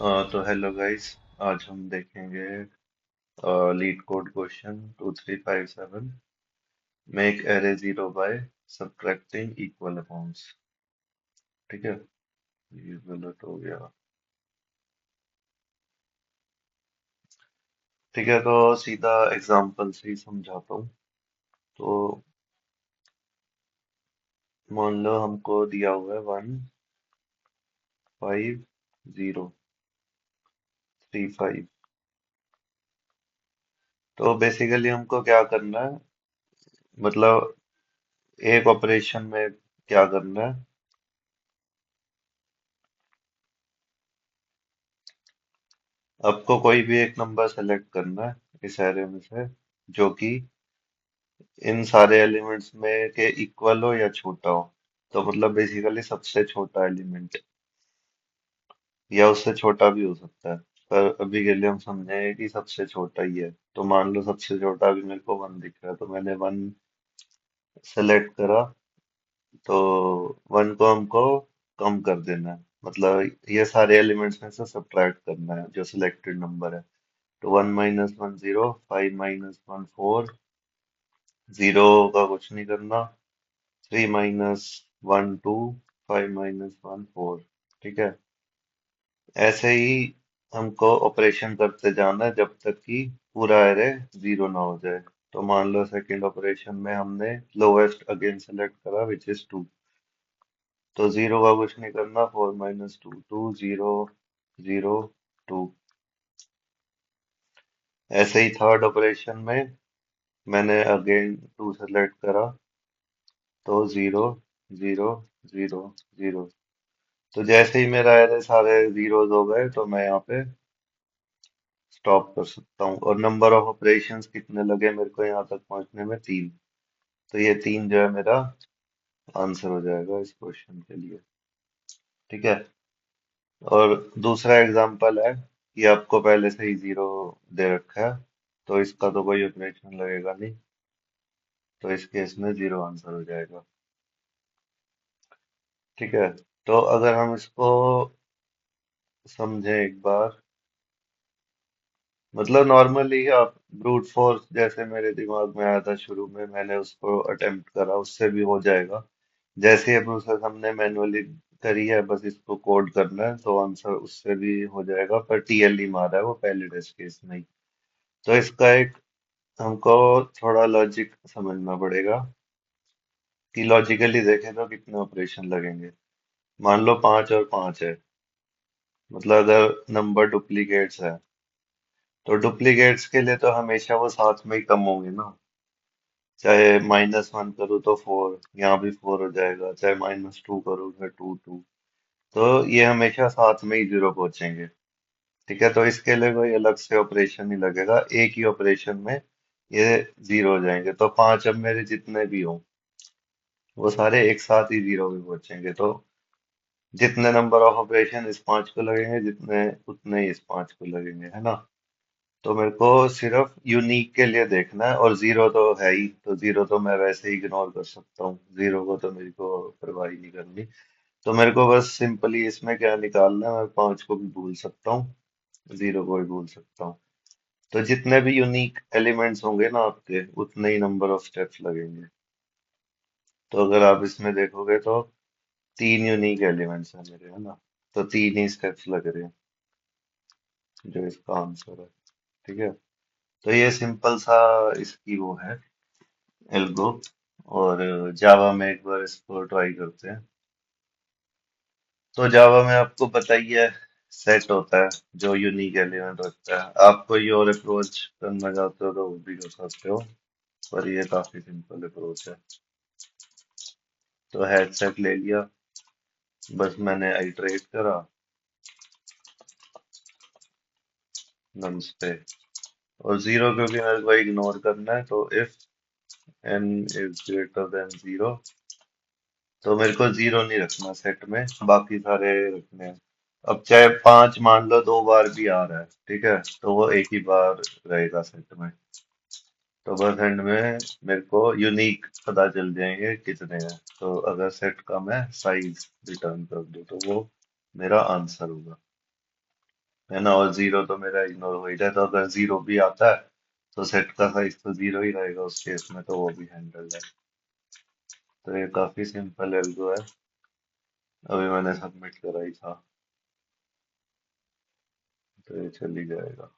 तो hello guys. आज हम देखेंगे leet code question 2357। Make array zero by subtracting equal amounts. ठीक है, ये गलत हो गया। ठीक है, तो सीधा एग्जांपल से ही समझाता हूँ। तो मान लो हमको दिया हुआ है 15035। तो बेसिकली हमको क्या करना है, मतलब एक ऑपरेशन में क्या करना है। आपको कोई भी एक नंबर सेलेक्ट करना है इस एरे में से, जो कि इन सारे एलिमेंट्स में के इक्वल हो या छोटा हो। तो मतलब बेसिकली सबसे छोटा एलिमेंट, या उससे छोटा भी हो सकता है। पर अभी के लिए हम समझेंगे कि सबसे छोटा ही है। तो मान लो सबसे छोटा भी मेरे को वन दिख रहा है, तो मैंने वन सेलेक्ट करा। तो वन को हमको कम कर देना है, मतलब ये सारे एलिमेंट्स में से सब्ट्रैक्ट करना है जो सिलेक्टेड नंबर है। तो one minus one zero, five minus one four, zero का कुछ नहीं करना, three minus one two, five minus one four. ठीक है, ऐसे ही हमको ऑपरेशन करते जाना है जब तक कि पूरा एरे जीरो ना हो जाए। तो मान लो सेकंड ऑपरेशन में हमने लोवेस्ट अगेन सेलेक्ट करा विच इज टू। तो जीरो का कुछ नहीं करना, four minus two, two, zero, zero, two. ऐसे ही थर्ड ऑपरेशन में मैंने अगेन टू सेलेक्ट करा। तो जीरो, जीरो, जीरो, जीरो। तो जैसे ही मेरा एरे सारे जीरोज हो गए, तो मैं यहाँ पे स्टॉप कर सकता हूँ। और नंबर ऑफ ऑपरेशंस कितने लगे मेरे को यहाँ तक पहुंचने में? तीन। तो ये तीन जो है मेरा आंसर हो जाएगा इस क्वेश्चन के लिए। ठीक है। और दूसरा एग्जांपल है कि आपको पहले से ही जीरो दे रखा है, तो इसका तो कोई ऑपरेशन लगेगा नहीं। तो इस केस में जीरो आंसर हो जाएगा। ठीक है, तो अगर हम इसको समझें एक बार, मतलब नॉर्मली आप ब्रूट फोर्स जैसे मेरे दिमाग में आया था शुरू में, मैंने उसको अटेम्प्ट करा, उससे भी हो जाएगा। जैसे ये प्रोसेस हमने मैनुअली करी है, बस इसको कोड करना है, तो आंसर उससे भी हो जाएगा। पर टीएलई मारा है वो पहले टेस्ट केस में ही। तो इसका एक हमको थोड़ा लॉजिक समझना पड़ेगा कि लॉजिकली देखें तो कितने ऑपरेशन लगेंगे। मान लो पांच और पांच है, मतलब अगर नंबर डुप्लीकेट्स है, तो डुप्लीकेट्स के लिए तो हमेशा वो साथ में ही कम होंगे ना। चाहे माइनस वन करूँ तो फोर, यहाँ भी फोर हो जाएगा। चाहे माइनस टू करूँ फिर टू, टू। तो ये हमेशा साथ में ही जीरो पहुंचेंगे। ठीक है, तो इसके लिए कोई अलग से ऑपरेशन नहीं लगेगा, एक ही ऑपरेशन में ये जीरो हो जाएंगे। तो पांच अब मेरे जितने भी हों, वो सारे एक साथ ही जीरो पे पहुंचेंगे। तो जितने नंबर ऑफ ऑपरेशन इस पांच को लगेंगे, जितने उतने ही इस पांच को लगेंगे, है ना। तो मेरे को सिर्फ यूनिक के लिए देखना है, और जीरो तो है ही, तो जीरो तो मैं वैसे ही इग्नोर कर सकता हूँ। जीरो को तो मेरे को परवाह ही नहीं करनी। तो मेरे को बस सिंपली इसमें क्या निकालना है, मैं पांच को भी भूल सकता हूँ, जीरो को भी भूल सकता हूँ। तो जितने भी यूनिक एलिमेंट्स होंगे ना आपके, उतने ही नंबर ऑफ स्टेप्स लगेंगे। तो अगर आप इसमें देखोगे तो तीन यूनिक एलिमेंट्स हैं मेरे, है ना। तो तीन ही स्टेप्स लग रहे हैं, जो इसका आंसर है। ठीक है, तो ये सिंपल सा इसकी वो है एल्गो। और जावा में एक बार इसको ट्राई करते हैं। तो जावा में आपको पता ही है, सेट होता है जो यूनिक एलिमेंट होता है। आप कोई और अप्रोच करना चाहते हो तो वो भी कर सकते हो, पर ये काफी सिंपल अप्रोच है। तो हेड सेट ले लिया, बस मैंने आइटरेट करा नम्स पे। और जीरो क्योंकि मेरे को इग्नोर करना है, तो if n is greater than zero, तो मेरे को जीरो नहीं रखना सेट में, बाकी सारे रखने हैं। अब चाहे पांच मान लो दो बार भी आ रहा है, ठीक है, तो वो एक ही बार रहेगा सेट में। तो बस एंड में मेरे को यूनिक पता चल जाएंगे कितने हैं। तो अगर सेट कम है, साइज रिटर्न कर दो, तो वो मेरा आंसर होगा। है ना। और जीरो तो मेरा इग्नोर हो ही जाए, तो अगर जीरो भी आता है तो सेट का साइज तो जीरो ही रहेगा उस केस में, तो वो भी हैंडल है। तो ये काफी सिंपल एल्गो है। अभी मैंने सबमिट करा ही था, तो ये चल ही जाएगा।